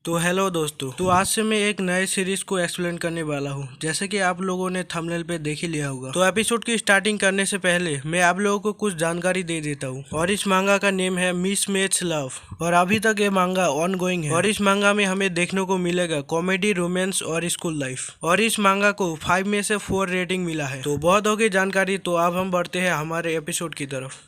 तो हेलो दोस्तों, तो आज से मैं एक नए सीरीज को एक्सप्लेन करने वाला हूँ। जैसे कि आप लोगों ने थंबनेल पे देख ही लिया होगा। तो एपिसोड की स्टार्टिंग करने से पहले मैं आप लोगों को कुछ जानकारी दे देता हूँ। और इस मांगा का नेम है मिसमैच लव और अभी तक ये मांगा ऑन गोइंग है। और इस मांगा में हमें देखने को मिलेगा कॉमेडी, रोमांस और स्कूल लाइफ। और इस मांगा को 5 में से 4 रेटिंग मिला है। तो बहुत हो गई जानकारी, तो अब हम बढ़ते हैं हमारे एपिसोड की तरफ।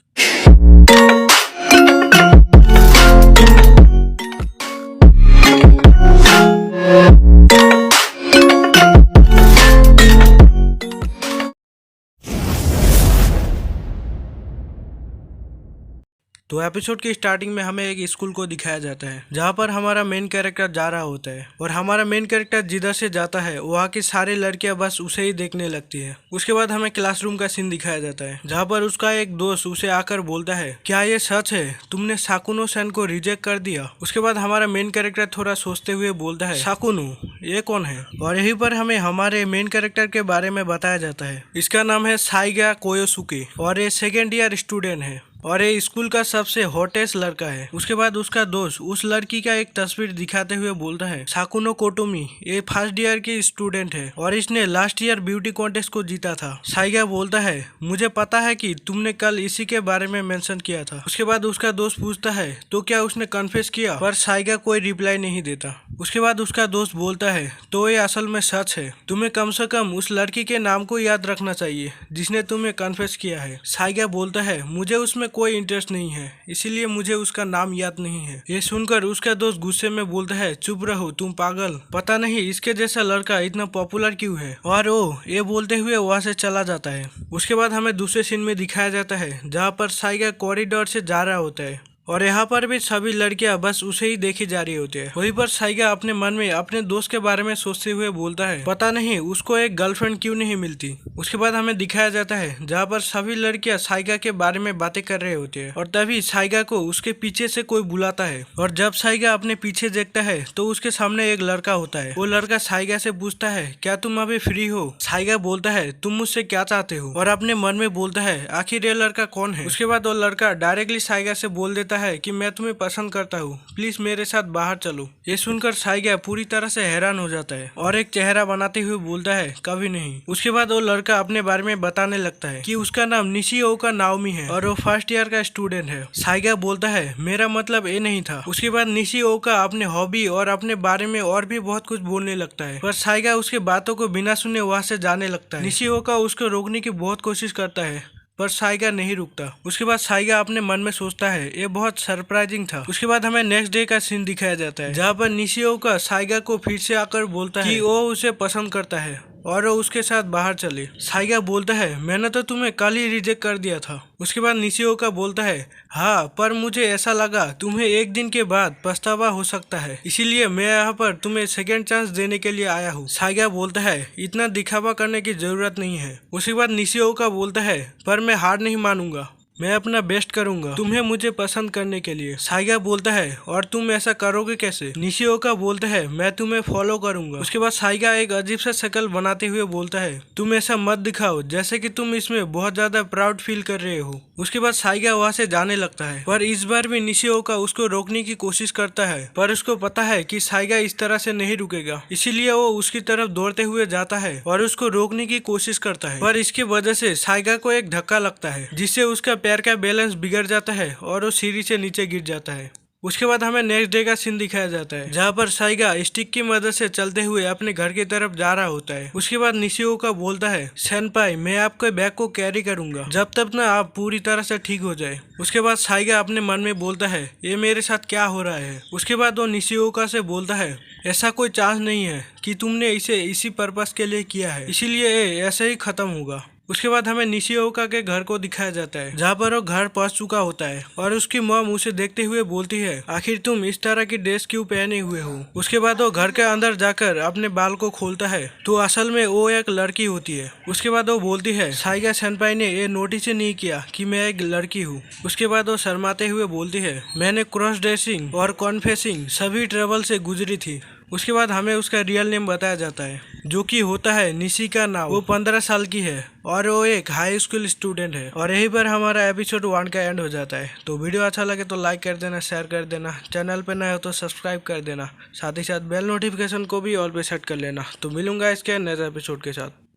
तो एपिसोड की स्टार्टिंग में हमें एक स्कूल को दिखाया जाता है जहाँ पर हमारा मेन कैरेक्टर जा रहा होता है। और हमारा मेन कैरेक्टर जिधर से जाता है वहाँ की सारी लड़कियां बस उसे ही देखने लगती है। उसके बाद हमें क्लासरूम का सीन दिखाया जाता है जहाँ पर उसका एक दोस्त उसे आकर बोलता है, क्या ये सच है, तुमने साकुनो सेन को रिजेक्ट कर दिया। उसके बाद हमारा मेन कैरेक्टर थोड़ा सोचते हुए बोलता है, साकुनो ये कौन है। और यहीं पर हमें हमारे मेन कैरेक्टर के बारे में बताया जाता है। इसका नाम है साइगा कोयोसुके और ये 2nd ईयर स्टूडेंट है और ये स्कूल का सबसे हॉटेस्ट लड़का है। उसके बाद उसका दोस्त उस लड़की का एक तस्वीर दिखाते हुए बोलता है, साकुनो कोटोमी ये 1st ईयर की स्टूडेंट है और इसने लास्ट ईयर ब्यूटी कॉन्टेस्ट को जीता था। साइगा बोलता है, मुझे पता है कि तुमने कल इसी के बारे में मेंशन किया था। उसके बाद उसका दोस्त पूछता है, तो क्या उसने कन्फेस किया, पर साइगा कोई रिप्लाई नहीं देता। उसके बाद उसका दोस्त बोलता है, तो ये असल में सच है, तुम्हें कम से कम उस लड़की के नाम को याद रखना चाहिए जिसने तुम्हें कन्फेस किया है। साइगा बोलता है, मुझे उसमें कोई इंटरेस्ट नहीं है, इसीलिए मुझे उसका नाम याद नहीं है। ये सुनकर उसका दोस्त गुस्से में बोलता है, चुप रहो तुम पागल, पता नहीं इसके जैसा लड़का इतना पॉपुलर क्यों है। और ये बोलते हुए वहां से चला जाता है। उसके बाद हमें दूसरे सीन में दिखाया जाता है जहाँ पर साइगा कॉरिडोर से जा रहा होता है और यहाँ पर भी सभी लड़कियां बस उसे ही देखी जा रही होती है। वहीं पर साइगा अपने मन में अपने दोस्त के बारे में सोचते हुए बोलता है, पता नहीं उसको एक गर्लफ्रेंड क्यों नहीं मिलती। उसके बाद हमें दिखाया जाता है जहाँ पर सभी लड़कियां साइगा के बारे में बातें कर रहे होते हैं और तभी साइगा को उसके पीछे से कोई बुलाता है। और जब साइगा अपने पीछे देखता है तो उसके सामने एक लड़का होता है। वो लड़का साइगा से पूछता है, क्या तुम अभी फ्री हो। साइगा बोलता है, तुम मुझसे क्या चाहते हो, और अपने मन में बोलता है, आखिर ये लड़का कौन है। उसके बाद वो लड़का डायरेक्टली साइगा से बोल देता है कि मैं तुम्हें पसंद करता हूँ, प्लीज मेरे साथ बाहर चलो। ये सुनकर साइगा पूरी तरह से हैरान हो जाता है और एक चेहरा बनाते हुए बोलता है, कभी नहीं। उसके बाद वो लड़का अपने बारे में बताने लगता है कि उसका नाम निशिओका नाओमी है और वो 1st ईयर का स्टूडेंट है। साइगा बोलता है, मेरा मतलब ये नहीं था। उसके बाद निशिओका अपने हॉबी और अपने बारे में और भी बहुत कुछ बोलने लगता है, पर साइगा उसके बातों को बिना सुने वहां से जाने लगता है। निशिओका उसको रोकने की बहुत कोशिश करता है पर साइगा नहीं रुकता। उसके बाद साइगा अपने मन में सोचता है, ये बहुत सरप्राइजिंग था। उसके बाद हमें नेक्स्ट डे का सीन दिखाया जाता है जहाँ पर निशिओका साइगा को फिर से आकर बोलता है कि वो उसे पसंद करता है और वो उसके साथ बाहर चले। साइगा बोलता है, मैंने तो तुम्हें कल ही रिजेक्ट कर दिया था। उसके बाद निशिओका बोलता है, हाँ पर मुझे ऐसा लगा तुम्हें एक दिन के बाद पछतावा हो सकता है, इसीलिए मैं यहाँ पर तुम्हें 2nd चांस देने के लिए आया हूँ। साइगा बोलता है, इतना दिखावा करने की जरूरत नहीं है। उसके बाद निशिओका बोलता है, पर मैं हार नहीं मानूंगा, मैं अपना बेस्ट करूंगा तुम्हें मुझे पसंद करने के लिए। साइगा बोलता है, और तुम ऐसा करोगे कैसे। निशिओका बोलता है, मैं तुम्हें फॉलो करूंगा। उसके बाद साइगा एक अजीब सा शक्ल बनाते हुए बोलता है, तुम ऐसा मत दिखाओ जैसे कि तुम इसमें बहुत ज्यादा प्राउड फील कर रहे हो। उसके बाद साइगा वहाँ से जाने लगता है, पर इस बार भी निशिओका उसको रोकने की कोशिश करता है, पर उसको पता है कि साइगा इस तरह से नहीं रुकेगा, इसीलिए वो उसकी तरफ दौड़ते हुए जाता है और उसको रोकने की कोशिश करता है। पर इसकी वजह से साइगा को एक धक्का लगता है जिससे उसका पैर का बैलेंस बिगड़ जाता है और वो सीढ़ी से नीचे गिर जाता है। उसके बाद हमें नेक्स्ट डे का सीन दिखाया जाता है जहाँ पर साइगा स्टिक की मदद से चलते हुए अपने घर की तरफ जा रहा होता है। उसके बाद निशिओका बोलता है, सेनपाई मैं आपके बैग को कैरी करूंगा जब तक ना आप पूरी तरह से ठीक हो जाए। उसके बाद साइगा अपने मन में बोलता है, ये मेरे साथ क्या हो रहा है। उसके बाद वो निशिओका से बोलता है, ऐसा कोई चांस नहीं है कि तुमने इसे इसी पर्पस के लिए किया है, इसीलिए ये ऐसे ही खत्म होगा। उसके बाद हमें निशिओका के घर को दिखाया जाता है जहाँ पर वो घर पहुंच चुका होता है और उसकी मॉम उसे देखते हुए बोलती है, आखिर तुम इस तरह की ड्रेस क्यों पहने हुए हो। उसके बाद वो घर के अंदर जाकर अपने बाल को खोलता है तो असल में वो एक लड़की होती है। उसके बाद वो बोलती है, साइगा सेनपाई ने ये नोटिस ही नहीं किया कि मैं एक लड़की हूँ। उसके बाद वो शर्माते हुए बोलती है, मैंने क्रॉस ड्रेसिंग और कॉन्फेसिंग सभी ट्रबल से गुजरी थी उसके बाद हमें उसका रियल नेम बताया जाता है, जो कि होता है निशिका नाओ। वो 15 साल की है और वो एक हाई स्कूल स्टूडेंट है। और यहीं पर हमारा एपिसोड 1 का एंड हो जाता है। तो वीडियो अच्छा लगे तो लाइक कर देना, शेयर कर देना, चैनल पे नए हो तो सब्सक्राइब कर देना, साथ ही साथ बेल नोटिफिकेशन को भी ऑल पे सेट कर लेना। तो मिलूंगा इसके नेक्स्ट एपिसोड के साथ।